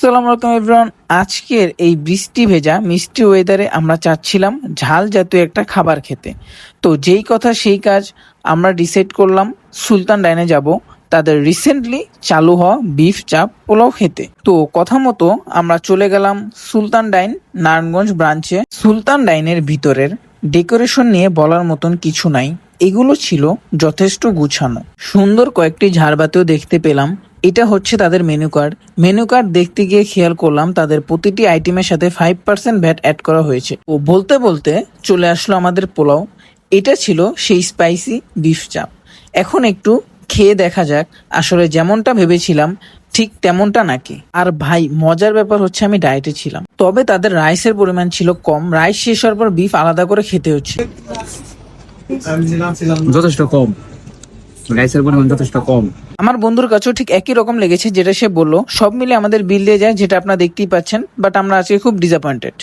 সালাম আলাইকুম এভরিওয়ান। আজকের এই বৃষ্টি ভেজা মিষ্টি ওয়েদারে আমরা চাচ্ছিলাম ঝাল জাতীয় একটা খাবার খেতে। তো যেই কথা সেই কাজ, আমরা ডিসাইড করলাম সুলতান ডাইনে যাব তাদের রিসেন্টলি চালু হওয়া বিফ চাপ পোলাও খেতে। তো কথা মতো আমরা চলে গেলাম সুলতান ডাইন নারায়ণগঞ্জ ব্রাঞ্চে। সুলতান ডাইনের ভিতরের ডেকোরেশন নিয়ে বলার মতন কিছু নাই, এগুলো ছিল যথেষ্ট গুছানো। সুন্দর কয়েকটি ঝাড়বাতিও দেখতে পেলাম। এটা হচ্ছে তাদের মেনু কার্ড দেখতে গিয়ে খেয়াল করলাম তাদের প্রতিটি আইটেমের সাথে 5% ভ্যাট অ্যাড করা হয়েছে। ও বলতে বলতে চলে আসলো আমাদের পোলাও। এটা ছিল সেই স্পাইসি বিফ চাপ। এখন একটু খেয়ে দেখা যাক আসলে যেমনটা ভেবেছিলাম ঠিক তেমনটা নাকি। আর ভাই মজার ব্যাপার হচ্ছে আমি ডায়েটে ছিলাম, তবে তাদের রাইসের পরিমাণ ছিল কম। রাইস শেষ হওয়ার পর বিফ আলাদা করে খেতে হচ্ছে। যথেষ্ট কম, রাইসের পরিমাণ যথেষ্ট কম। আমার বন্ধুর কাছেও ঠিক একই রকম লেগেছে যেটা সে বললো। সব মিলে আমাদের বিল দিয়ে যায়, যেটা আপনারা দেখতেই পাচ্ছেন। বাট আমরা আজকে খুব ডিসঅ্যাপয়েন্টেড।